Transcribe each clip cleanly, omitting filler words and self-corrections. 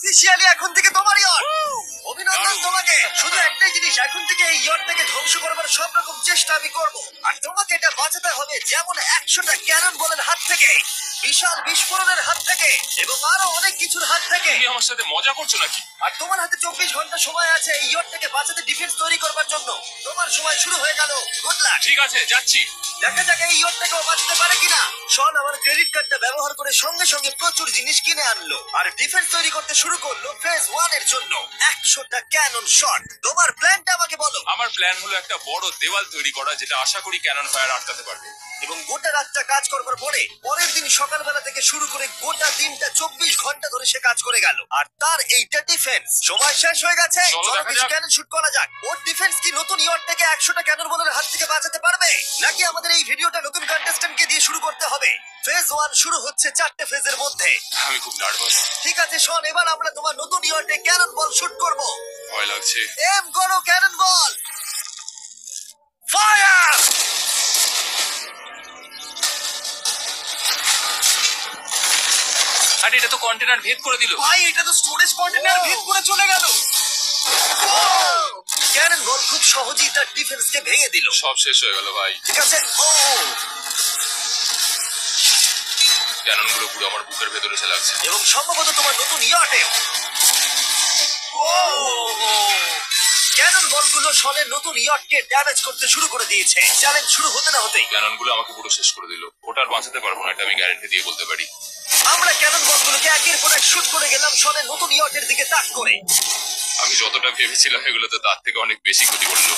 Officially এখন থেকে তোমার ইয়ট। অভিনন্দন তোমাকে। শুধু একটাই জিনিস, এখন থেকে এই ইয়টটাকে ধ্বংস করবার সব রকম চেষ্টা আমি করব, আর তোমাকে এটা বাঁচাতে হবে যেমন 100টা ক্যানন বলের হাত থেকে, বিশাল বিস্ফোরণের হাত থেকে, এবং আরো অনেক কিছুর হাত থেকে। তুমি আমার সাথে মজা করছো নাকি? আর তোমার হাতে 24 ঘন্টা সময় আছে এই ইয়টটাকে বাঁচাতে, ডিফেন্স তৈরি করবার জন্য। তোমার সময় শুরু হয়ে গেল। Good luck. ঠিক আছে, যাচ্ছি। দেখা যাক এই ইয়টটাকেও বাঁচতে পারে কিনা। শন আমার ক্রেডিট কার্ডটা ব্যবহার করে সঙ্গে সঙ্গে প্রচুর জিনিস কিনে আনলো, আর ডিফেন্স তৈরি করতে শুরু করলো ফেজ 1 এর জন্য 100টা ক্যানন শট। তোমার প্ল্যানটা আমাকে বলো। আমার প্ল্যান হলো একটা বড় দেওয়াল তৈরি করা, যেটা আশা করি ক্যানন ফায়ার আটকাতে পারবে। এবং গোটা রাতটা কাজ করবার পরে পরের দিন সকালবেলা থেকে শুরু করে গোটা দিনটা 24 ঘন্টা ধরে সে কাজ করে গেল, আর তার এইটা ডিফেন্স। সময় শেষ হয়ে গেছে। চলো চলো দেখা কিছু যাক। ক্যানন শুট করা যাক। ওর ডিফেন্স কি নতুন ইয়টটাকে 100টা ক্যানন বলের হাত থেকে বাঁচাতে পারবে, নাকি আমাদের এই ভিডিওটা নতুন কন্টেস্ট্যান্টকে দিয়ে শুরু করতে হবে? ফেজ 1 শুরু হচ্ছে 4টে ফেজের মধ্যে। আমি খুব নার্ভাস। ঠিক আছে শন, এবার আমরা তোমার নতুন ইয়র্টে ক্যানন বল শুট করব। ভয় লাগছে। এম করো ক্যানন বল। ফায়ার! আরে এটা তো কন্টেনার ভেদ করে দিল। ভাই এটা তো স্টোরেজ কন্টেনার ভেদ করে চলে গেল। ক্যানন বল খুব সহজেই তার ডিফেন্সকে ভেঙে দিল। সব শেষ হয়ে গেল ভাই। ঠিক আছে। ও ক্যানন গুলো পুরো আমার বুকের ভেতরে এসে লাগছে। এবং সম্ভবত তোমার নতুন ইয়র্টে ক্যানন বলগুলো শনের নতুন ইয়র্টকে ড্যামেজ করতে শুরু করে দিয়েছে। চ্যালেঞ্জ শুরু হতে না হতেই ক্যানন গুলো আমাকে পুরো শেষ করে দিল। ওটা আর বাঁচাতে পারবো না, এটা আমি গ্যারান্টি দিয়ে বলতে পারি। আমরা ক্যানন বলগুলোকে একের পর এক শুট করে গেলাম শনের নতুন ইয়র্টের দিকে তাক করে। আমি যতটা ভেবেছিলাম এগুলো তো তার থেকে অনেক বেশি ক্ষতি করলো।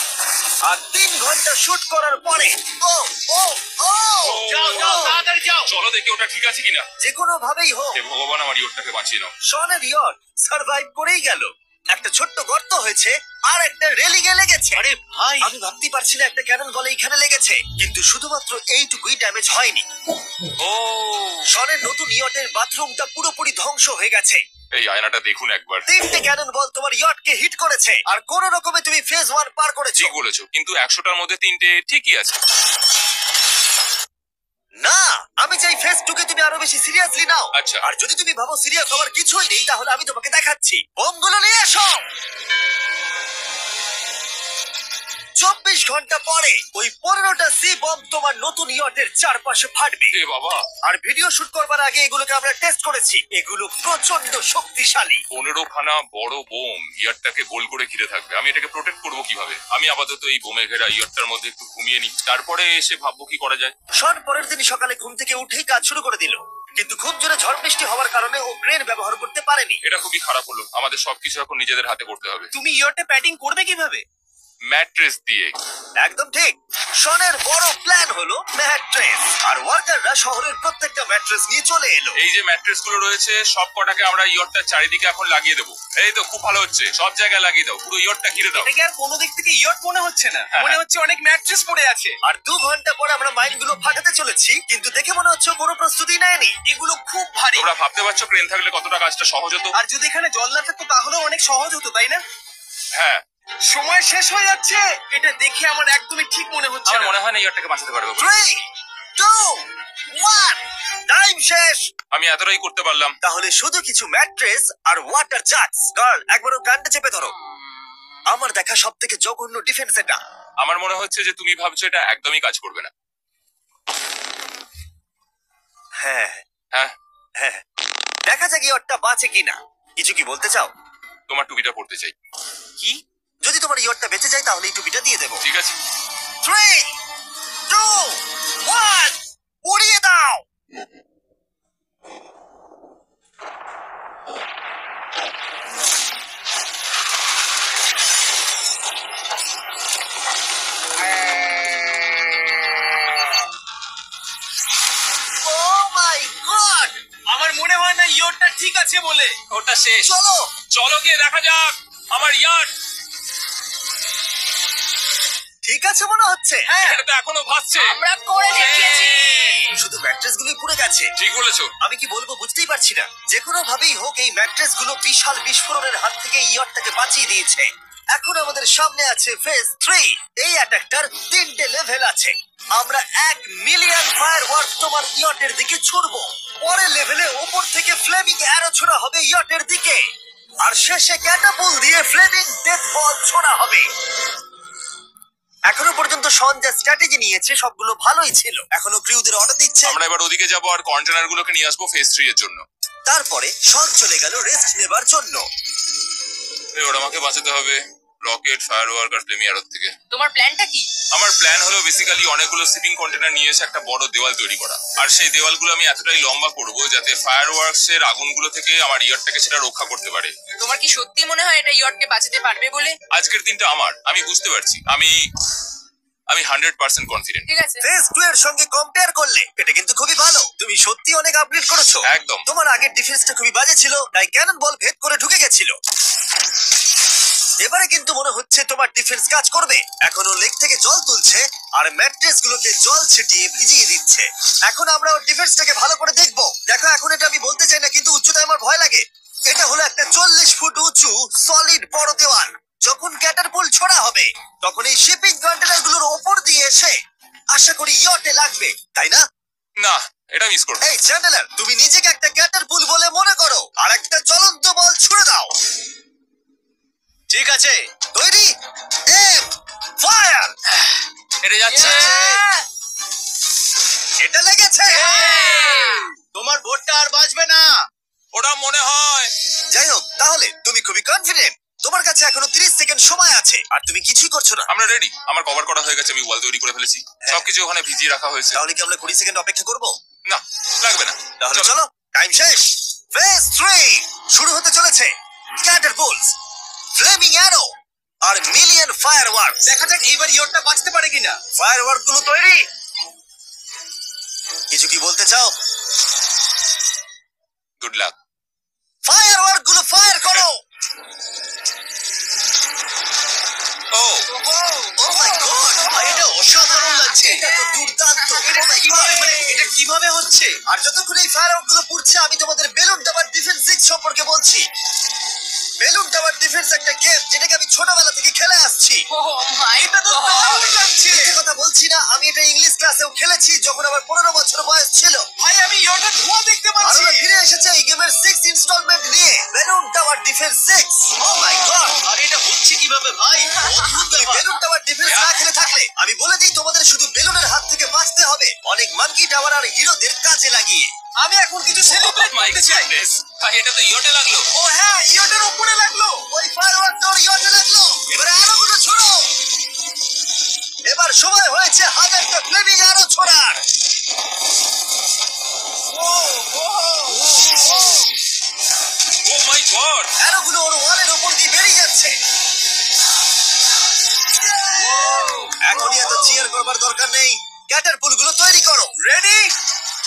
আর 3 ঘন্টা শুট করার পরে ও ও ও যাও যাও তাড়াতাড়ি যাও। চলো দেখি ওটা ঠিক আছে কিনা। যে কোনো ভাবেই হোক হে ভগবান, আমার ইয়রটাকে বাঁচিয়ে নাও। শনের ইয়র্ট সার্ভাইভ করেই গেল। একটা ছোট্ট গর্ত হয়েছে আর একটা রেলিং এ লেগেছে। আরে ভাই, আমি ভাবতেই পারছি না একটা ক্যানন বলে এখানে লেগেছে, কিন্তু শুধুমাত্র এইটুকুই ড্যামেজ হয়নি। ও শনের নতুন ইয়র্টের বাথরুমটা পুরোপুরি ধ্বংস হয়ে গেছে। এই আয়নাটা দেখুন একবার। 3টে ক্যানন বল তোমার ইয়র্টকে হিট করেছে, আর কোন রকমে তুমি ফেজ 1 পার করেছো। ঠিক বলেছো, কিন্তু 100টার মধ্যে 3টে ঠিকই আছে। না, আমি চাই ফেজ 2 কে তুমি আরো বেশি সিরিয়াসলি নাও। আচ্ছা। আর যদি তুমি ভাবো সিরিয়াস হওয়ার কিছুই নেই, তাহলে আমি তোমাকে দেখাচ্ছি। বোমগুলো নিয়ে এসো। 24 ঘন্টা পরে ওই 15টা সি বম তোমার নতুন ইয়র্টের চারপাশে ফাটবে। এ বাবা, আর ভিডিও শুট করবার আগে এগুলোকে আমরা টেস্ট করেছি। এগুলো প্রচন্ড শক্তিশালী। 15খানা বড় বোম ইয়ারটাকে গোল করে ঘিরে থাকবে। আমি এটাকে প্রোটেক্ট করবো কিভাবে? আমি আপাতত এই বোমে ঘেরা ইয়ারটার মধ্যে একটু ঘুমিয়ে নিই, তারপরে এসে ভাববো কি করা যায়। শন পরের দিন সকালে ঘুম থেকে উঠেই কাজ শুরু করে দিল, কিন্তু খুব জোরে ঝড় বৃষ্টি হওয়ার কারণে ও ক্রেন ব্যবহার করতে পারেনি। এটা খুবই খারাপ হলো। আমাদের সবকিছু এখন নিজেদের হাতে করতে হবে। তুমি ইয়র্টে প্যাডিং করবে কিভাবে? ম্যাট্রেস দিয়ে। একদম ঠিক। শনের বড় প্ল্যান হলো ম্যাট্রেস, আর ওয়ার্কাররা শহরের প্রত্যেকটা ম্যাট্রেস নিয়ে চলে এলো। এই যে ম্যাট্রেস গুলো রয়েছে সব কটাকে আমরা ইয়রটার চারিদিকে এখন লাগিয়ে দেবো। এই তো খুব ভালো হচ্ছে, সব জায়গায় লাগিয়ে দাও, পুরো ইয়রটা ঘিরে দাও। এটাকে আর কোনো দিক থেকে ইয়ট মনে হচ্ছে না, হ্যাঁ। মনে হচ্ছে অনেক ম্যাট্রেস পড়ে আছে। আর 2 ঘন্টা পর আমরা মাইনগুলো ফাটাতে চলেছি, কিন্তু দেখে মনে হচ্ছে ও কোনো প্রস্তুতি নেয়নি। এগুলো খুব ভারী। তোমরা ভাবতে পারছো ক্রেন থাকলে কতটা কাজটা সহজ হতো। আর যদি এখানে জল না থাকতো তাহলেও অনেক সহজ হতো, তাই না? হ্যাঁ, সময় শেষ হয়ে যাচ্ছে। এটা দেখে আমার একদমই ঠিক মনে হচ্ছে আমার না। মনে হয় না ইয়রটাকে বাঁচাতে পারবো। 3 2 1 টাইম শেষ। আমি এতটাই করতে পারলাম। তাহলে শুধু কিছু ম্যাট্রেস আর ওয়াটার জাগস। গার্ল, একবার ওর কানটা চেপে ধরো। আমার দেখা সবথেকে জঘন্য ডিফেন্স এটা। আমার মনে হচ্ছে যে তুমি ভাবছো এটা একদমই কাজ করবে না। হ্যাঁ হ্যাঁ, হ্যাঁ, দেখা যাক ইয়টটা বাঁচে কিনা। কিছু কি বলতে চাও? তোমার টুপিটা পড়তে চাই। কি? যদি তোমার ইয়টটা বেঁচে যায় তাহলে এই টুপিটা দিয়ে দেবো। ঠিক আছে। 3 2 1 উড়িয়ে দাও। Oh my God! আমার মনে হয় না ইয়টটা ঠিক আছে বলে। ওটা শেষ। চলো। চলো গিয়ে দেখা যাক আমার ইয়ার্ড। ঠিক আছে মনে হচ্ছে। হ্যাঁ, এটা তো এখনো ভাসছে। আমরা করে দেখিয়েছি। শুধু ম্যাট্রেস গুলোই পুড়ে গেছে। ঠিক বলেছো। আমি কি বলবো বুঝতেই পারছি না। যে কোনো ভাবেই হোক এই ম্যাট্রেস গুলো বিশাল বিস্ফোরণের হাত থেকে ইয়টটাকে বাঁচিয়ে দিয়েছে। এখন আমাদের সামনে আছে ফেজ 3। এই অ্যাটাকটার 3টে লেভেল আছে। আমরা 1 মিলিয়ন ফায়ারওয়ার্ক তোমার ইয়টের দিকে ছুড়বো। পরের লেভেলে উপর থেকে ফ্লেমিং অ্যারো ছোড়া হবে ইয়টের দিকে। আর শেষে ক্যাটাপুল দিয়ে ফ্লেমিং ডেথ বল ছোড়া হবে। এখনো পর্যন্ত শন যা স্ট্র্যাটেজি নিয়েছে সবগুলো ভালোই ছিল। এখনো ক্রিউদের অর্ডার দিচ্ছে। আমরা এবার ওদিকে যাব আর কন্টেনার গুলোকে নিয়ে আসবো ফেজ 3 এর জন্য। তারপরে শন চলে গেল রেস্ট নেবার জন্য। এবার আমাকে বাঁচাতে হবে রকেট, ফায়ারওয়ার্ক আর ফ্লেমিয়ার থেকে। তোমার প্ল্যানটা কি? আমার প্ল্যান হলো বেসিক্যালি অনেকগুলো শিপিং কন্টেনার নিয়ে এসে একটা বড় দেওয়াল তৈরি করা। আর সেই দেওয়ালগুলো আমি এতটাই লম্বা করব যাতে ফায়ারওয়ার্কস এর আগুনগুলো থেকে আমার ইয়ারটাকে সেটা রক্ষা করতে পারে। তোমার কি সত্যি মনে হয় এটা ইয়টকে বাঁচাতে পারবে বলে? আজকের দিনটা আমার, আমি বুঝতে পারছি। আমি 100% কনফিডেন্ট। ঠিক আছে। ফেজ 2 এর সঙ্গে কম্পেয়ার করলে এটা কিন্তু খুবই ভালো। তুমি সত্যি অনেক আপগ্রেড করেছো। একদম। তোমার আগের ডিফেন্সটা খুবই বাজে ছিল, তাই ক্যানন বল ভেদ করে ঢুকে গেছিল। এবারে কিন্তু মনে হচ্ছে তোমার ডিফেন্স কাজ করবে। এখনো লেগ থেকে জল তুলছে আর ম্যাট্রেস গুলোকে জল ছিটিয়ে ভিজিয়ে দিচ্ছে। এখন আমরা ওর ডিফেন্সটাকে ভালো করে দেখবো। দেখো, এখন এটা আমি বলতে চাই না, কিন্তু উচ্চতায় আমার ভয় লাগে। এটা হলো একটা 40 ফুট উঁচু সলিড বড় দেওয়াল। যখন ক্যাটারপুল ছোড়া হবে তখন এই শিপিং কন্টেনার গুলোর ওপর দিয়ে এসে আশা করি ইয়টে লাগবে, তাই না? না, এটা মিস করব। এই চ্যান্ডেলার, তুমি নিজেকে একটা ক্যাটারপুল বলে মনে করো আর একটা জ্বলন্ত বল ছুড়ে দাও। ঠিক আছে, তৈরি? Aim fire! হেরে যাচ্ছে। এটা লেগেছে। তোমার ভোটটা আর বাঁচবে না। ওটা মনে হয়। যাই হোক, তাহলে তুমি খুবই কনফিডেন্ট। তোমার কাছে এখনো 30 সেকেন্ড সময় আছে আর তুমি কিছুই করছো না। আমরা রেডি। আমার কভার করা হয়ে গেছে, আমি ওয়াল তৈরি করে ফেলেছি। সবকিছু ওখানে ভিজিয়ে রাখা হয়েছে। তাহলে কি আমরা 20 সেকেন্ড অপেক্ষা করব? না, লাগবে না। তাহলে চলো, টাইম শেষ। ফেজ 3 শুরু হতে চলেছে। ক্যাটারপুলস, ফ্লেমিং অ্যারো আর মিলিয়ন ফায়ারওয়ার্ক। দেখা যাক এইবার ইয়টটা বাঁচতে পারে কিনা। ফায়ারওয়ার্ক গুলো তৈরি। কিছু কি বলতে চাও? Good luck. ফায়ারওয়ার্ক গুলো ফায়ার করো। ও ও মাই গড, এটা অসাধারণ লাগছে। এটা তো দুর্দান্ত। এটা Oh my কিভাবে God! মানে এটা কিভাবে হচ্ছে? আর যতক্ষণ এই ফায়ারওয়ার্ক গুলো পুড়ছে আমি তোমাদের বেলুন টাওয়ার ডিফেন্স 6 সম্পর্কে বলছি। বেলুন টাওয়ার ডিফেন্স একটা গেম যেটাকে আমি ছোটবেলা থেকে খেলে আসছি। ও মাই এটা তো দারুণ লাগছে। মিথ্যে কথা বলছি না, আমি এটা ইংলিশ ক্লাসেও খেলেছি যখন আমার 15 বছর বয়স ছিল। ভাই আমি ইয়টের ধোঁয়া দেখতে আর পাচ্ছি। ওরা ফিরে এসেছে এই গেমের 6 ইনস্টলমেন্ট নিয়ে, বেলুন টাওয়ার ডিফেন্স 6। ও মাই গড, আর এটা হচ্ছে কিভাবে ভাই? অদ্ভুত তুমি ব্যাপার। বেলুন টাওয়ার ডিফেন্স না খেলে থাকলে আমি বলে দিই তোমাদের শুধু বেলুনের হাত থেকে বাঁচতে হবে অনেক মাঙ্কি টাওয়ার আর হিরোদের কাজে লাগিয়ে। আমি এখন কিছু সেলিব্রেট মাই করতে চাই। গডনেস, ভাই এটা তো ইয়টে লাগলো। ও হ্যাঁ, ইয়টের উপরে লাগলো। ওই ফায়ারওয়ার্ক তোর ইয়টে লাগলো। এবারে আরোগুলো ছোড়ো। এবার সময় হয়েছে হাজারটা ফ্লেমিং আরো ছোড়ার। ও মাই গড। আরোগুলো ওর ওয়ালের উপর দিয়ে বেরিয়ে যাচ্ছে। এখনই এত চিয়ার করবার দরকার নেই। ক্যাটারপুল গুলো তৈরি করো। রেডি?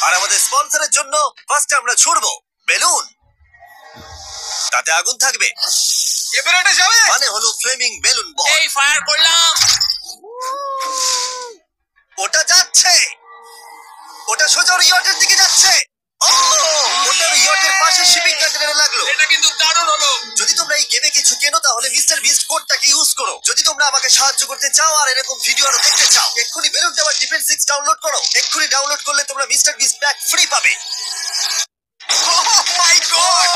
আর আমাদের স্পন্সরের জন্য ফার্স্ট আমরা ছুড়বো বেলুন, তাতে আগুন থাকবে, এবারে এটা যাবে। মানে হলো ফ্লেমিং বেলুন বল। এই ফায়ার করলাম। ওটা যাচ্ছে, ওটা সোজা ওর ইয়টের দিকে যাচ্ছে। ও, ওটা ওর ইয়টের পাশে শিপিং কন্টেনারে লাগলো। এটা কিন্তু দারুণ হলো। যদি তোমরা এই গেমে কিছু কেনো তাহলে মিস্টার বিস্ট কোডটাকে ইউজ করো। যদি তোমরা আমাকে সাহায্য করতে চাও আর এরকম ভিডিও আরো দেখতে চাও, এক্ষুনি বেলুন টাওয়ার ডিফেন্স 6 ডাউনলোড করো। এক্ষুনি ডাউনলোড করলে তোমরা মিস্টার বিস্ট প্যাক ফ্রি পাবে। Oh my God!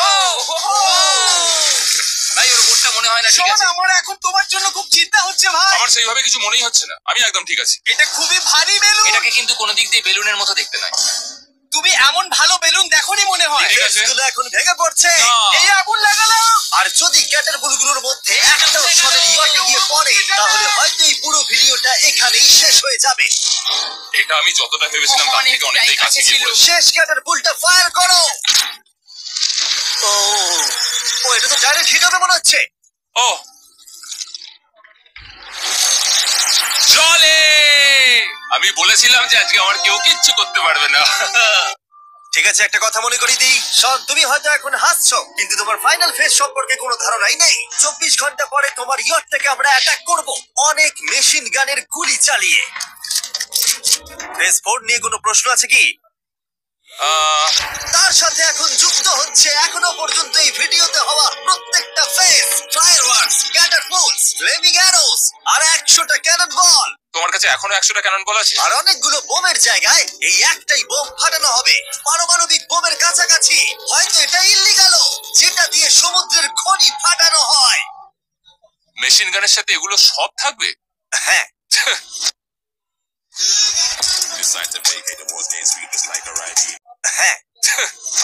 ভাই ওর বোর্ডটা মনে হয় না ঠিক শোন, আছে। আমার এখন তোমার জন্য খুব চিন্তা হচ্ছে ভাই। আমার সেইভাবে কিছু মনেই হচ্ছে না, আমি একদম ঠিক আছি। এটা খুবই ভারী বেলুন। এটাকে কিন্তু কোনো দিক দিয়ে বেলুনের মতো দেখতে নয়। তুমি এমন ভালো বেলুন দেখোনি মনে হয়। ঠিক আছে। এগুলো এখন ভেঙে পড়ছে। না। এই আগুন লাগালাম। আর যদি ক্যাটারপুলগুলোর মধ্যে একটাও সনের ইয়টে গিয়ে পড়ে তাহলে হয়তো এই পুরো ভিডিওটা এখানেই শেষ হয়ে যাবে। এটা আমি যতটা ভেবেছিলাম তার থেকে অনেকটাই কাছে গিয়ে পড়েছে। শেষ ক্যাটারপুলটা ফায়ার করো। ও, ও এটা তো ডাইরেক্ট হিট হবে মনে হচ্ছে। ও জলে, আমি বলেছিলাম যে আজকে আমার কেউ কিচ্ছু করতে পারবে না। ঠিক আছে, একটা কথা মনে করিয়ে দিই। শন, তুমি হয়তো এখন হাসছো কিন্তু তোমার ফাইনাল ফেজ সম্পর্কে কোনো ধারণাই নেই। 24 ঘন্টা পরে তোমার ইয়টটাকে আমরা অ্যাটাক করব অনেক মেশিন গানের গুলি চালিয়ে। ফেজ 4 নিয়ে কোনো প্রশ্ন আছে কি? তার সাথে এখন যুক্ত হচ্ছে এখনো পর্যন্ত এই ভিডিওতে হওয়া প্রত্যেকটা phase, fireworks, catapults, flaming arrows আর 100টা ক্যানন বল। তোমার কাছে কাছে এখনো 100টা ক্যানন বল আছে? আর অনেকগুলো বোমের জায়গায় এই একটাই বোম ফাটানো হবে, পারমাণবিক বোমের কাছাকাছি। হয়তো এটা ইল্লিগাল, যেটা দিয়ে সমুদ্রের খনি ফাটানো হয়। মেশিন গানের সাথে এগুলো সব থাকবে? হ্যাঁ, হ্যাঁ।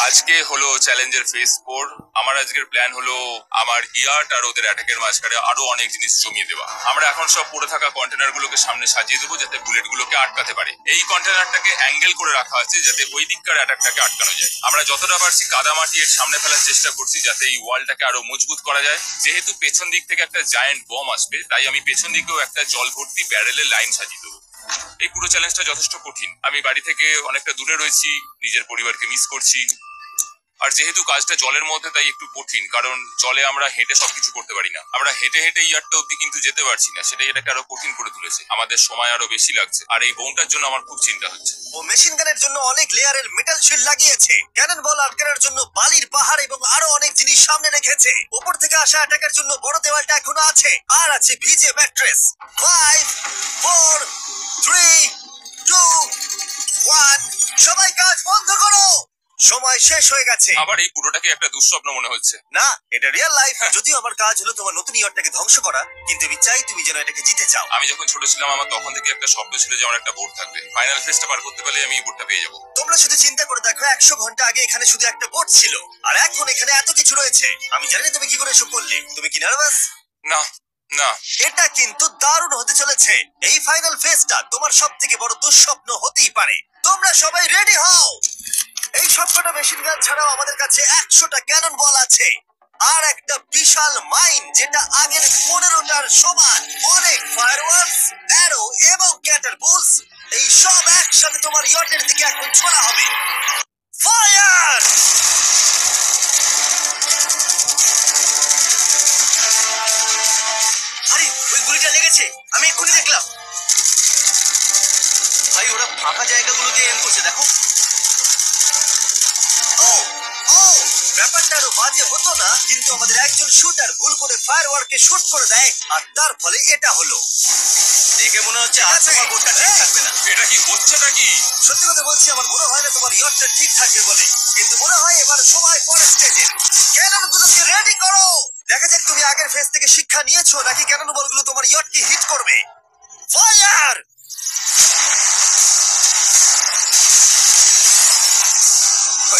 আজকে হলো চ্যালেঞ্জের ফেজ 4। আমার আজকের প্ল্যান হলো আমার ইয়ার্ট আর ওদের অ্যাটাকের মাঝখানে আরো অনেক জিনিস জমিয়ে দেওয়া। আমরা এখন সব পড়ে থাকা কন্টেনার গুলোকে সামনে সাজিয়ে দেবো যাতে বুলেট গুলোকে আটকাতে পারে। এই কন্টেনারটাকে অ্যাঙ্গেল করে রাখা আছে যাতে ওই দিককার অ্যাটাকটাকে আটকানো যায়। আমরা যতটা পারছি কাদা মাটি এর সামনে ফেলার চেষ্টা করছি যাতে এই ওয়ালটাকে আরো মজবুত করা যায়। যেহেতু পেছন দিক থেকে একটা জায়ান্ট বম আসবে, তাই আমি পেছন দিকেও একটা জল ভর্তি ব্যারেলের লাইন সাজিয়ে দেবো। এই পুরো চ্যালেঞ্জটা যথেষ্ট কঠিন। আমি বাড়ি থেকে অনেকটা দূরে রয়েছি, নিজের পরিবারকে মিস করছি। আর যেহেতু কাজটা জলের মধ্যে, তাই একটু কঠিন, কারণ জলে আমরা হেঁটে সবকিছু করতে পারি না। আমরা হেঁটে হেঁটে ইয়ারটা অব্দি কিন্তু যেতে পারছি না, সেটাই এটাকে আরো কঠিন করে তুলেছে। আমাদের সময় আরো বেশি লাগছে, আর এই বোমটার জন্য আমার খুব চিন্তা হচ্ছে। ও মেশিন গানের জন্য অনেক লেয়ারের মেটাল শিল্ড লাগিয়েছে, ক্যানন বল আটকানোর জন্য বালির পাহাড় এবং আরো অনেক জিনিস সামনে রেখেছে। উপর থেকে আসা অ্যাটাকের জন্য বড় দেওয়ালটা এখনো আছে, আর আছে ভিজে ম্যাট্রেস। 5 4 3 2 1, সবাই কাজ বন্ধ করো, সময় শেষ হয়ে গেছে। আবার এই পুরোটাকে একটা দুঃস্বপ্ন মনে হচ্ছে। না, এটা রিয়েল লাইফ। যদিও আমার কাজ হলো তোমার নতুন ইয়ারটাকে ধ্বংস করা, কিন্তু আমি চাই তুমি যেন এটাকে জিতে চাও। আমি যখন ছোট ছিলাম আমার তখন থেকে একটা স্বপ্ন ছিল যে আমার একটা বোট থাকবে। ফাইনাল ফেজটা পার করতে পারলে আমি এই বোটটা পেয়ে যাবো। তোমরা শুধু চিন্তা করে দেখো, 100 ঘন্টা আগে এখানে শুধু একটা বোট ছিল, আর এখন এখানে এত কিছু রয়েছে। আমি জানি না তুমি কি করে এসব করলে। তুমি কি নার্ভাস? না না, এটা কিন্তু দারুণ হতে চলেছে। এই ফাইনাল ফেজটা তোমার সব থেকে বড় দুঃস্বপ্ন হতেই পারে। তোমরা সবাই রেডি হও। এই সবকটা মেশিন গান ছাড়াও আমাদের কাছে 100টা ক্যানন বল আছে, আর একটা বিশাল মাইন যেটা আগের 15টার সমান। অনেক ফায়ারওয়ার্কস, অ্যারো এবং ক্যাটারপুলস, এই সব একসাথে তোমার ইয়টের দিকে এখন ছোড়া হবে। ফায়ার! আরে ওই গুলিটা লেগেছে, আমি এক্ষুনি দেখলাম। ভাই, ওরা ফাঁকা জায়গাগুলো দিয়ে এম করছে, দেখো। ও ও, ব্যাপারটা আরো বাজে হতো না, কিন্তু আমাদের একজন শুটার ভুল করে ফায়ারওয়ার্ককে শুট করে দেয়, আর তার ফলে এটা হলো। দেখে মনে হচ্ছে আজ তোমার বোটটা ঠিক থাকবে না। এটা কি হচ্ছে নাকি? সত্যি কথা বলছি, আমার মনে হয় না তোমার ইয়টটা ঠিক থাকবে বলে, কিন্তু মনে হয় এবার সময় পরের স্টেজের। ক্যাননগুলোকে রেডি করো। দেখা যাক তুমি আগের ফেজ থেকে শিক্ষা নিয়েছো নাকি ক্যানন বলগুলো তোমার ইয়টকে হিট করবে। ফায়ার!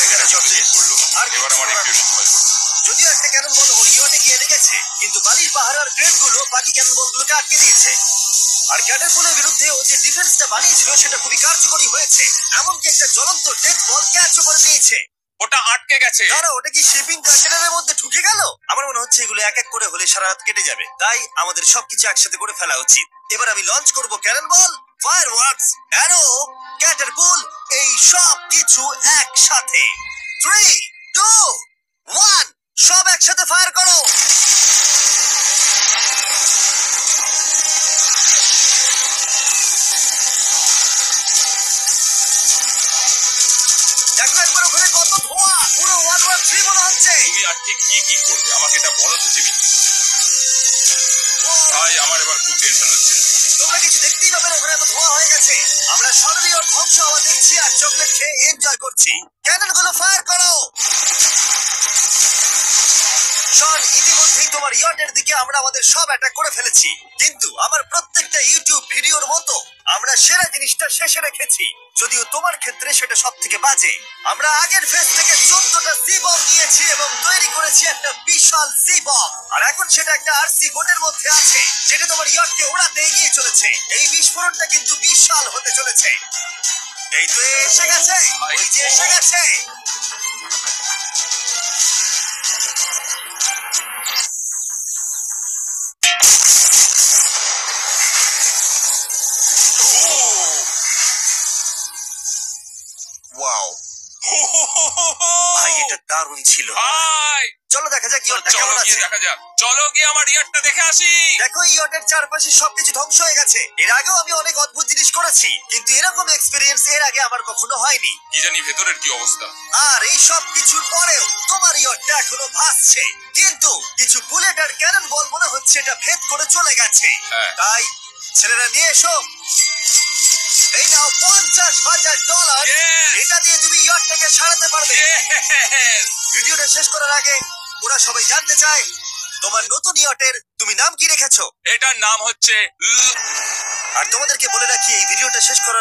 এখানে সবচেয়ে করলো। আর এবার আমার একটু সময় করছে। যদিও একটা ক্যানন বল ওর ইয়টে গিয়ে লেগেছে, কিন্তু বালির পাহাড় আর ক্রেট গুলো বাকি ক্যানন বলগুলোকে আটকে দিয়েছে। আর ক্যাটারপুলের বিরুদ্ধে ও যে ডিফেন্সটা বানিয়েছিল সেটা খুবই কার্যকরী হয়েছে। এমনকি একটা জ্বলন্ত ডেথ বল ক্যাচও করে নিয়েছে। ওটা আটকে গেছে। দাঁড়া, ওটা কি শিপিং কন্টেনারের মধ্যে ঢুকে গেল? আমার মনে হচ্ছে এগুলো এক এক করে হলে সারা রাত কেটে যাবে, তাই আমাদের সবকিছু একসাথে করে ফেলা উচিত। এবার আমি লঞ্চ করব ক্যানন বল, ফায়ারওয়ার্কস, অ্যারো, ক্যাটারপুল, এই সব কিছু একসাথে। 3 2 1, সব একসাথে ফায়ার করো। দেখো একবার ওখানে কত ধোঁয়া, পুরো ওয়ার্ল্ড ওয়ার 3 মনে হচ্ছে। তুমি আর ঠিক কি করবে আমাকে এটা বলো তো জিমি। ভাই, আমার এবার খুব টেনশন হচ্ছে। তোমরা কিছু দেখতেই পাবে না, ওখানে এত ধোঁয়া হয়ে গেছে। আমরা সরবি ওর ধ্বংস হওয়া দেখছি আর চকলেট খেয়ে এনজয় করছি। ক্যানন গুলো ফায়ার করো। শন, ইতিমধ্যেই তোমার ইয়টের দিকে আমরা আমাদের সব অ্যাটাক করে ফেলেছি, কিন্তু আমার প্রত্যেকটা ইউটিউব ভিডিওর মতো আমরা সেরা জিনিসটা শেষে রেখেছি। যদিও তোমার ক্ষেত্রে সেটা সব থেকে বাজে। আমরা আগের ফেজ থেকে 14টা সি বম নিয়েছি এবং তৈরি করেছি একটা বিশাল সি বম, আর এখন সেটা একটা আরসি বোটের মধ্যে আছে যেটা তোমার ইয়টকে ওড়াতে এগিয়ে চলেছে। এই বিস্ফোরণটা কিন্তু বিশাল হতে চলেছে। এই তো এসে গেছে, ওই যে এসে গেছে। ওয়াও ভাই, এটা দারুণ ছিল। ভাই, চলো দেখা যাক ইয়টটা চলো কেমন গিয়ে আছে। দেখা যাক। চলো গিয়ে আমার ইয়ারটা দেখে আসি। দেখো, ইয়টের চারপাশে সবকিছু ধ্বংস হয়ে গেছে। এর আগেও আমি অনেক অদ্ভুত জিনিস করেছি, কিন্তু এরকম এক্সপেরিয়েন্স এর আগে আমার কখনো হয়নি। কি জানি ভেতরের কি অবস্থা। আর এই সব কিছুর পরেও তোমার ইয়টটা এখনো ভাসছে, কিন্তু কিছু বুলেট আর ক্যানন বল মনে হচ্ছে এটা ভেদ করে চলে গেছে। হ্যাঁ। তাই ছেলেরা নিয়ে এসো। এই নাও $50,000। Yes! এটা দিয়ে তুমি ইয়টটাকে সারাতে পারবে। Yes! ভিডিওটা শেষ করার আগে ওরা সবাই জানতে চায় তোমার নতুন ইয়টের তুমি নাম কি রেখেছো। এটার নাম হচ্ছে আর তোমাদেরকে বলে রাখি এই ভিডিওটা শেষ করার